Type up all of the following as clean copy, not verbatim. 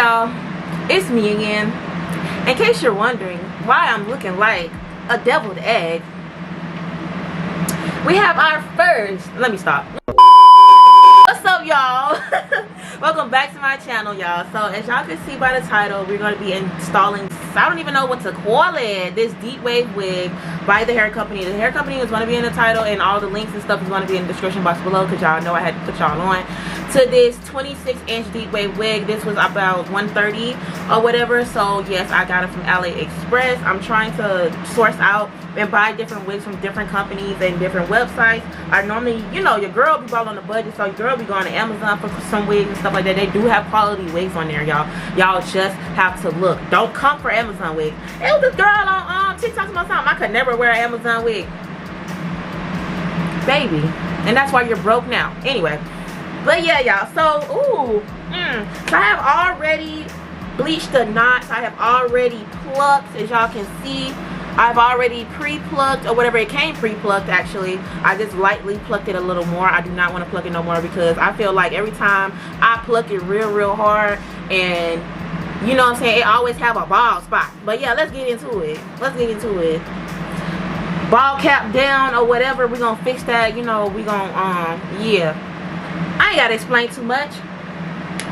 y'all, it's me again. In case you're wondering why I'm looking like a deviled egg, we have our first, let me stop. What's up, y'all? Welcome back to my channel, y'all. So as y'all can see by the title, we're going to be installing, I don't even know what to call it, this deep wave wig by the hair company. The hair company is going to be in the title, and all the links and stuff is going to be in the description box below, because y'all know I had to put y'all on to this 26-inch deep wave wig. This was about $130 or whatever. So yes, I got it from AliExpress. I'm trying to source out and buy different wigs from different companies and different websites. I normally, you know, your girl be all on the budget, so your girl be going to Amazon for some wigs and stuff like that. They do have quality wigs on there, y'all. Y'all just have to look. Don't come for Amazon wigs. It was this girl on TikTok about something. I could never wear an Amazon wig, baby, and that's why you're broke now. Anyway, but yeah, y'all. So so I have already bleached the knots. I have already plucked, as y'all can see. I've already pre-plucked, or whatever. It came pre-plucked, actually. I just lightly plucked it a little more. I do not want to pluck it no more, because I feel like every time I pluck it real hard, and you know what I'm saying, it always have a bald spot. But yeah, let's get into it. Let's get into it. Ball cap down or whatever, we're gonna fix that. You know, we gonna yeah, I ain't gotta explain too much.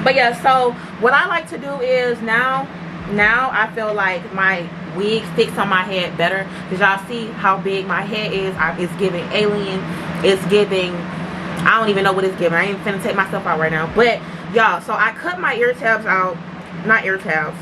But yeah, so what I like to do is now I feel like my wig fits on my head better, because y'all see how big my head is. It's giving alien. It's giving, I don't even know what it's giving. I ain't finna take myself out right now. But y'all, so I cut my ear tabs out. Not ear tabs,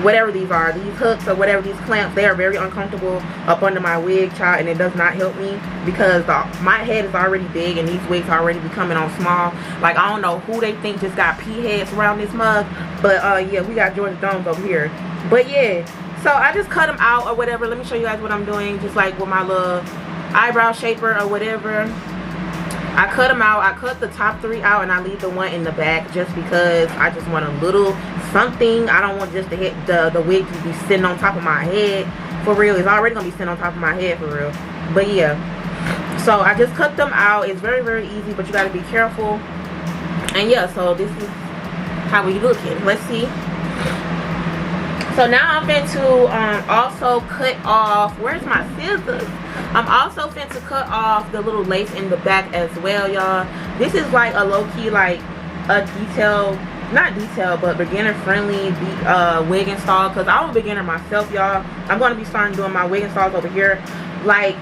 whatever these are, these hooks or whatever, these clamps, they are very uncomfortable up under my wig, child, and it does not help me, because my head is already big and these wigs are already becoming on small. Like, I don't know who they think just got pea heads around this mug, but yeah, we got Georgia Domes over here. But yeah, so I just cut them out or whatever. Let me show you guys what I'm doing, just like with my little eyebrow shaper or whatever. I cut them out. I cut the top 3 out, and I leave the one in the back just because I just want a little something. I don't want just to hit the wig to be sitting on top of my head for real. It's already gonna be sitting on top of my head for real. But yeah, so I just cut them out. It's very easy, but you got to be careful. And yeah, so this is how we looking. Let's see. So now I'm going to also cut off, where's my scissors? I'm also going to cut off the little lace in the back as well, y'all. This is like a low-key, like a detail, not detail, but beginner friendly wig install, because I'm a beginner myself, y'all. I'm going to be starting doing my wig installs over here, like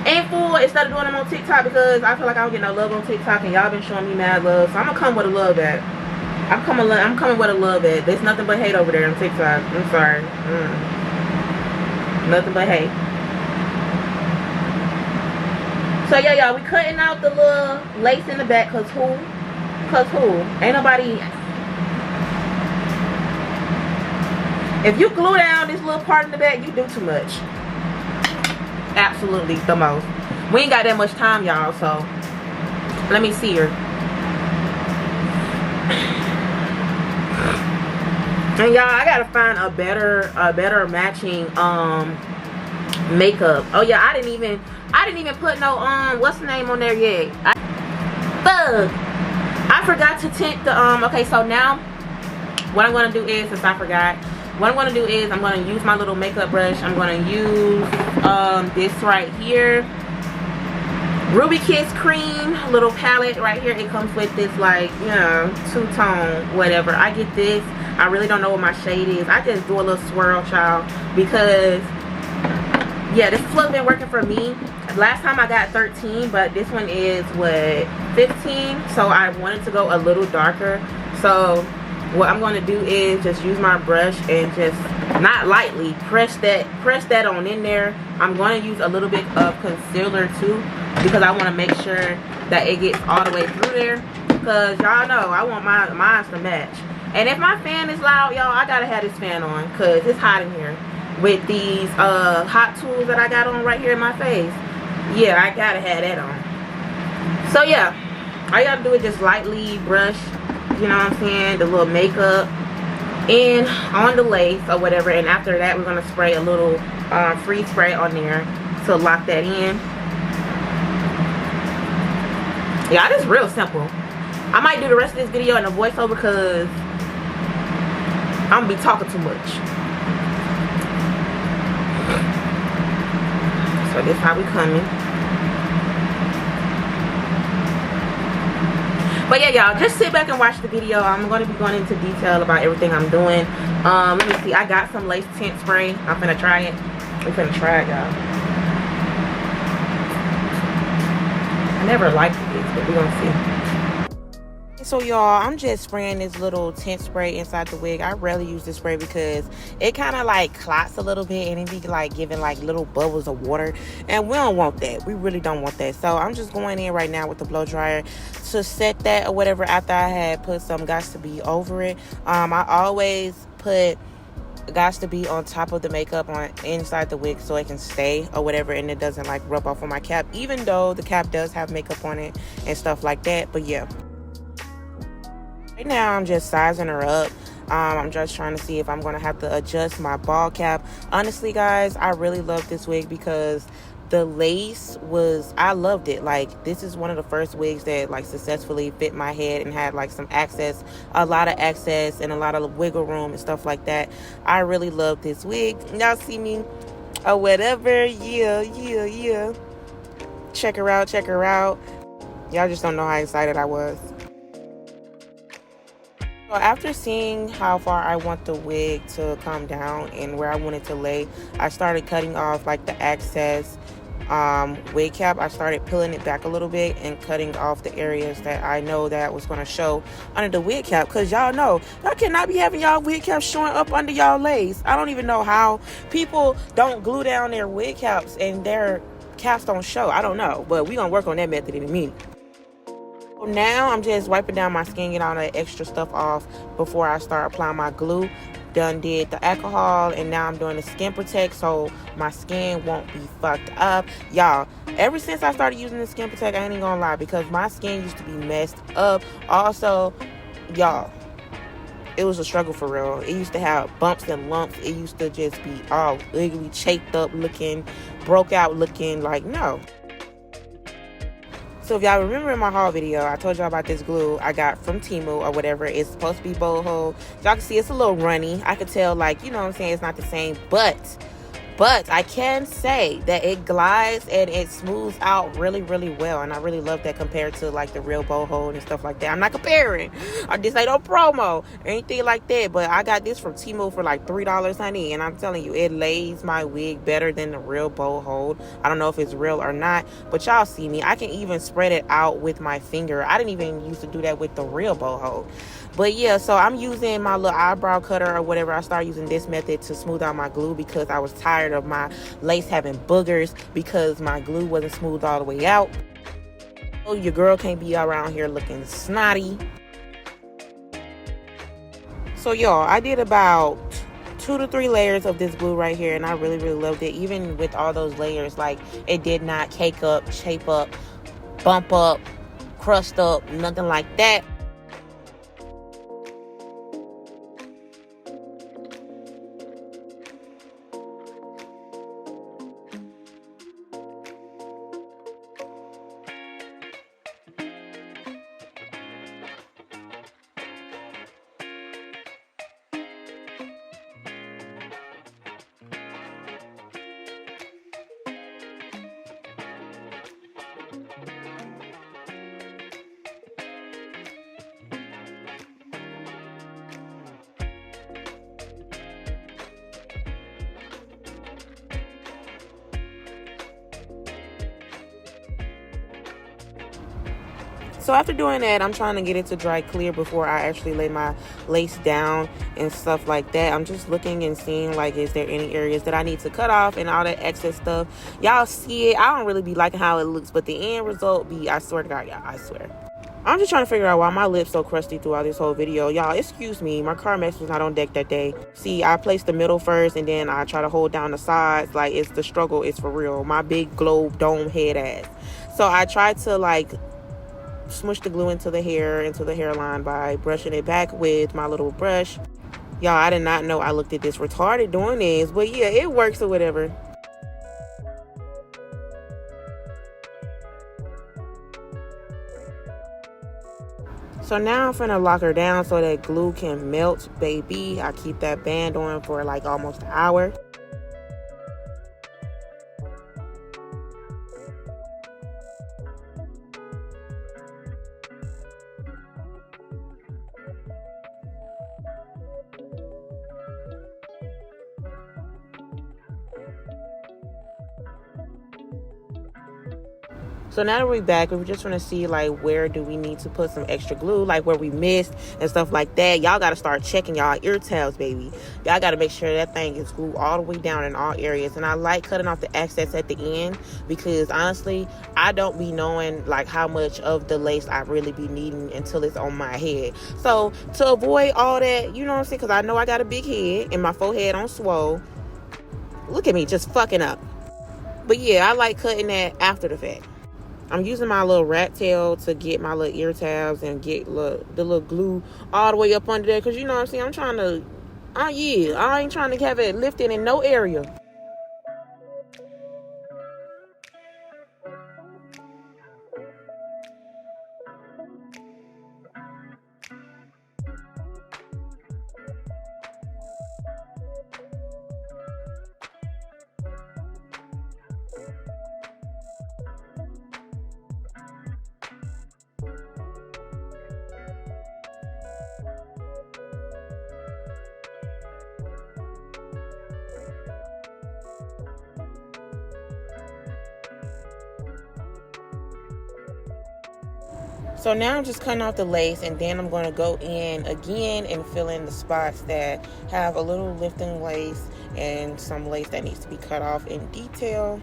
in full, instead of doing them on TikTok, because I feel like I don't get no love on TikTok, and y'all been showing me mad love. So I'm going to come with a love at. I'm coming with a little bit. There's nothing but hate over there on TikTok. I'm sorry. Nothing but hate. So yeah, y'all, we cutting out the little lace in the back, cause who? Ain't nobody. If you glue down this little part in the back, you do too much. Absolutely the most. We ain't got that much time, y'all. So let me see her. And y'all, I gotta find a better matching makeup. Oh yeah, I didn't even put no what's the name on there yet. I forgot to tint the okay, so now what I'm gonna do is, since I forgot, what I'm gonna do is I'm gonna use my little makeup brush. I'm gonna use this right here, Ruby Kiss Cream little palette right here. It comes with this, like, you know, two-tone whatever. I get this. I really don't know what my shade is. I just do a little swirl, child, because yeah, this look been working for me. Last time I got 13, but this one is what, 15, so I wanted to go a little darker. So what I'm going to do is just use my brush and just, not lightly, press that on in there. I'm going to use a little bit of concealer too, because I want to make sure that it gets all the way through there, because y'all know I want mine to match. And if my fan is loud, y'all, I gotta have this fan on, because it's hot in here with these hot tools that I got on right here in my face. Yeah, I gotta have that on. So yeah, all you gotta do is just lightly brush, you know what I'm saying, the little makeup in on the lace or whatever. And after that, we're gonna spray a little free spray on there to lock that in. Yeah, this is real simple. I might do the rest of this video in a voiceover, because I'm gonna be talking too much. So this how we coming. But yeah, y'all, just sit back and watch the video. I'm going to be going into detail about everything I'm doing. Let me see. I got some lace tint spray. I'm finna try it. We're finna try it, y'all. I never liked this, but we're gonna see. So y'all, I'm just spraying this little tint spray inside the wig. I rarely use this spray because it kind of like clots a little bit and it be like giving like little bubbles of water, and we don't want that. We really don't want that. So I'm just going in right now with the blow dryer to set that or whatever after I had put some Gots to Be over it. I always put Gots to Be on top of the makeup on inside the wig so it can stay or whatever, and it doesn't like rub off on my cap, even though the cap does have makeup on it and stuff like that. But yeah, right now I'm just sizing her up. I'm just trying to see if I'm going to have to adjust my ball cap. Honestly, guys, I really love this wig because the lace was, I loved it. Like, this is one of the first wigs that like successfully fit my head and had like some access, a lot of access and a lot of wiggle room and stuff like that. I really love this wig. Y'all see me or whatever. Yeah. Check her out. Y'all just don't know how excited I was. So after seeing how far I want the wig to come down and where I want it to lay, I started cutting off like the excess wig cap. I started peeling it back a little bit and cutting off the areas that I know that was going to show under the wig cap, because y'all know y'all cannot be having y'all wig caps showing up under y'all lace. I don't even know how people don't glue down their wig caps and their caps don't show. I don't know, but we're gonna work on that method in a minute. Now I'm just wiping down my skin, get all that extra stuff off before I start applying my glue. Done did the alcohol, and now I'm doing the skin protect so my skin won't be fucked up. Y'all, ever since I started using the skin protect, I ain't even gonna lie, because my skin used to be messed up. Also, y'all, it was a struggle for real. It used to have bumps and lumps. It used to just be all ugly, chafed up looking, broke out looking, like, no. So if y'all remember in my haul video, I told y'all about this glue I got from TEMU or whatever. It's supposed to be boho. Y'all can see it's a little runny. I could tell, like, you know what I'm saying, it's not the same, but I can say that it glides and it smooths out really, really well. And I really love that compared to like the real boho and stuff like that. I'm not comparing. This ain't no promo or anything like that. But I got this from TEMU for like $3, honey. And I'm telling you, it lays my wig better than the real boho. I don't know if it's real or not, but y'all see me. I can even spread it out with my finger. I didn't even used to do that with the real boho. But yeah, so I'm using my little eyebrow cutter or whatever. I started using this method to smooth out my glue because I was tired of my lace having boogers because my glue wasn't smooth all the way out. So your girl can't be around here looking snotty. So y'all, I did about 2 to 3 layers of this glue right here, and I really, really loved it. Even with all those layers, like, it did not cake up, shape up, bump up, crust up, nothing like that. So after doing that, I'm trying to get it to dry clear before I actually lay my lace down and stuff like that. I'm just looking and seeing, like, is there any areas that I need to cut off and all that excess stuff. Y'all see it. I don't really be liking how it looks, but the end result be, I swear to God, y'all, I swear. I'm just trying to figure out why my lips so crusty throughout this whole video. Y'all, excuse me. My CarMax was not on deck that day. See, I placed the middle first, and then I try to hold down the sides. Like, it's the struggle. It's for real. My big globe dome head ass. So I tried to, like, smush the glue into the hair, into the hairline by brushing it back with my little brush. Y'all, I did not know I looked at this retarded doing this, but yeah, it works or whatever. So now I'm finna lock her down so that glue can melt, baby. I keep that band on for like almost an hour. So now that we're back, we're just gonna see like where do we need to put some extra glue, like where we missed and stuff like that. Y'all gotta start checking y'all ear tabs, baby. Y'all gotta make sure that thing is glued all the way down in all areas. And I like cutting off the excess at the end because honestly, I don't be knowing like how much of the lace I really be needing until it's on my head. So to avoid all that, you know what I'm saying? Because I know I got a big head and my forehead on swole. Look at me just fucking up. But yeah, I like cutting that after the fact. I'm using my little rat tail to get my little ear tabs and get the little glue all the way up under there. Because you know what I'm saying? I'm trying to, I ain't trying to have it lifted in no area. So now I'm just cutting off the lace, and then I'm going to go in again and fill in the spots that have a little lifting lace and some lace that needs to be cut off in detail.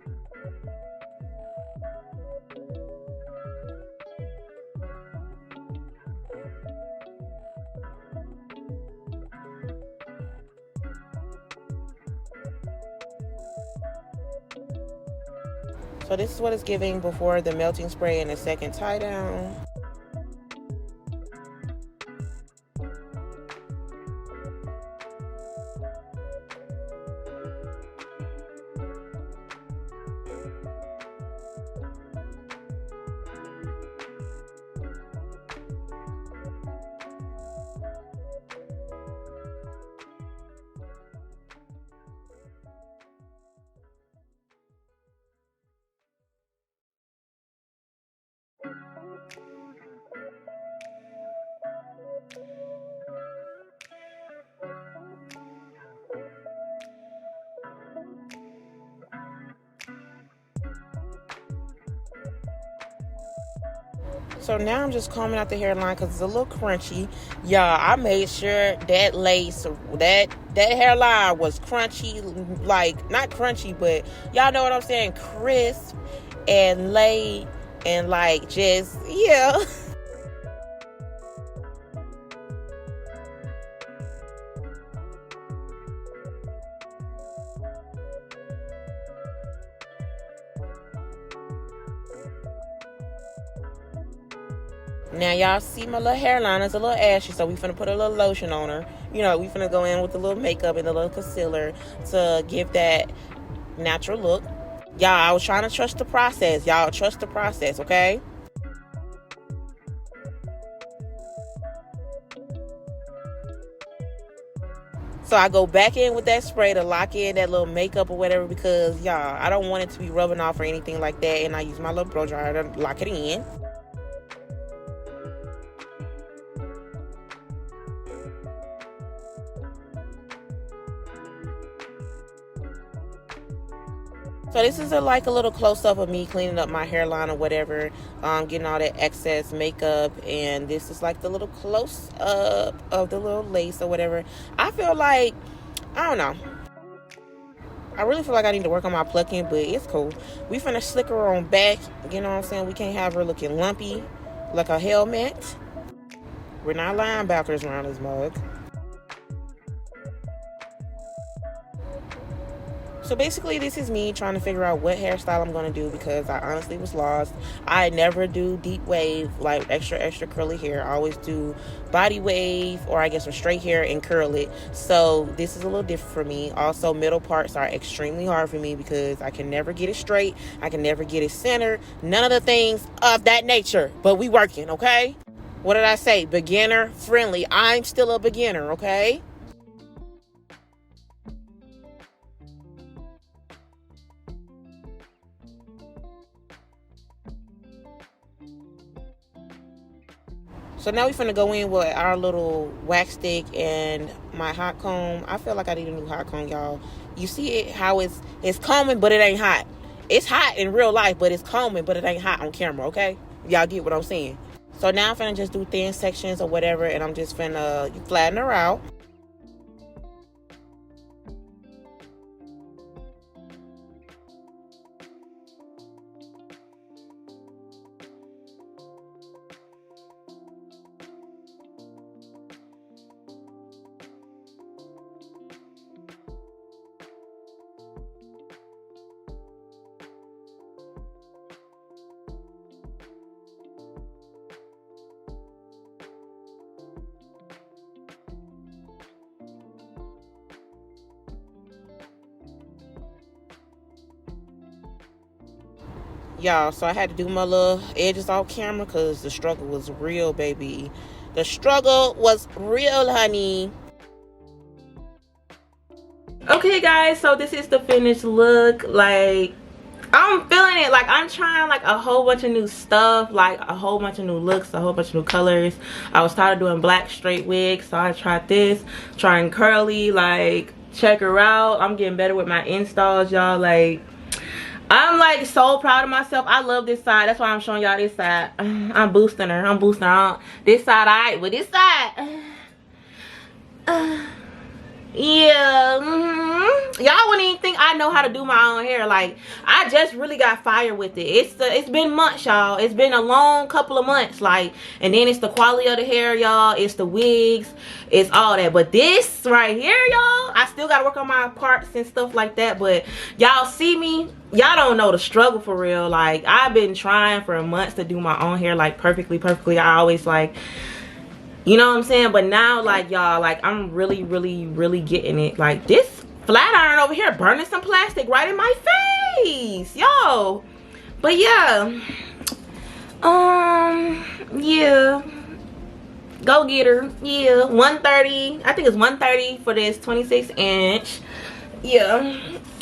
So this is what it's giving before the melting spray and the second tie down. So now I'm just combing out the hairline because it's a little crunchy. Y'all, I made sure that lace, that hairline was crunchy, like, not crunchy, but y'all know what I'm saying, crisp and laid and like just, yeah. Now y'all see my little hairline is a little ashy, so we finna put a little lotion on her. You know, we finna go in with a little makeup and a little concealer to give that natural look. Y'all, I was trying to trust the process. Y'all trust the process, okay? So I go back in with that spray to lock in that little makeup or whatever because, y'all, I don't want it to be rubbing off or anything like that. And I use my little blow dryer to lock it in. So this is like a little close-up of me cleaning up my hairline or whatever, getting all that excess makeup, and this is like the little close-up of the little lace or whatever. I feel like, I don't know. I really feel like I need to work on my plucking, but it's cool. We finna slick her on back, you know what I'm saying? We can't have her looking lumpy like a helmet. We're not linebackers around this mug. So basically, this is me trying to figure out what hairstyle I'm going to do because I honestly was lost. I never do deep wave, like extra curly hair. I always do body wave or I get some straight hair and curl it. So this is a little different for me. Also, middle parts are extremely hard for me because I can never get it straight. I can never get it centered. None of the things of that nature. But we working, okay? what did I say? Beginner friendly. I'm still a beginner, okay? So now we're finna go in with our little wax stick and my hot comb. I feel like I need a new hot comb, y'all. You see it, how it's combing, but it ain't hot. It's hot in real life, but it's combing, but it ain't hot on camera, okay? Y'all get what I'm saying? So now I'm finna just do thin sections or whatever, and I'm just finna flatten her out. Y'all, so I had to do my little edges off camera because the struggle was real, baby. The struggle was real, honey. Okay, guys, so this is the finished look. Like, I'm feeling it. Like, I'm trying like a whole bunch of new stuff, like a whole bunch of new looks, a whole bunch of new colors. I was tired of doing black straight wigs, so I tried this, trying curly. Like, check her out. I'm getting better with my installs, y'all. Like, I'm like so proud of myself. I love this side. That's why I'm showing y'all this side. I'm boosting her. I'm boosting her on this side. All right, with this side. Yeah. Y'all wouldn't even think I know how to do my own hair. Like, I just really got fire with it. It's been months, y'all. It's been a long couple of months. Like, and then it's the quality of the hair, y'all. It's the wigs. It's all that. But this right here, y'all, I still gotta work on my parts and stuff like that. But y'all see me, y'all don't know the struggle for real. Like, I've been trying for months to do my own hair like perfectly. I always like, you know what I'm saying? But now, like, y'all, like, I'm really getting it. Like, this flat iron over here burning some plastic right in my face, yo. But yeah, yeah, go get her. Yeah, 130. I think it's 130 for this 26-inch. Yeah,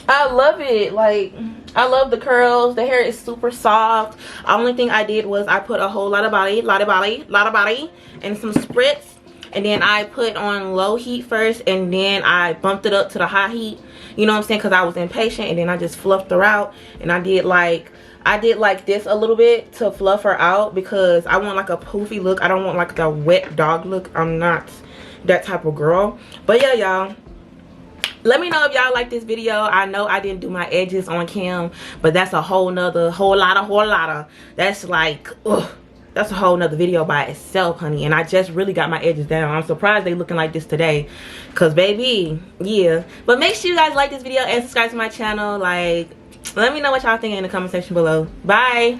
I love it. Like, I love the curls. The hair is super soft. The only thing I did was I put a whole lot of body, and some spritz, and then I put on low heat first, and then I bumped it up to the high heat, you know what I'm saying, because I was impatient. And then I just fluffed her out, and I did like this a little bit to fluff her out because I want like a poofy look. I don't want like the wet dog look. I'm not that type of girl. But yeah, y'all, let me know if y'all like this video. I know I didn't do my edges on cam, but that's a whole lot. That's like, ugh, that's a whole nother video by itself, honey. And I just really got my edges down. I'm surprised they looking like this today, cause baby, yeah. But make sure you guys like this video and subscribe to my channel. Like, let me know what y'all think in the comment section below. Bye.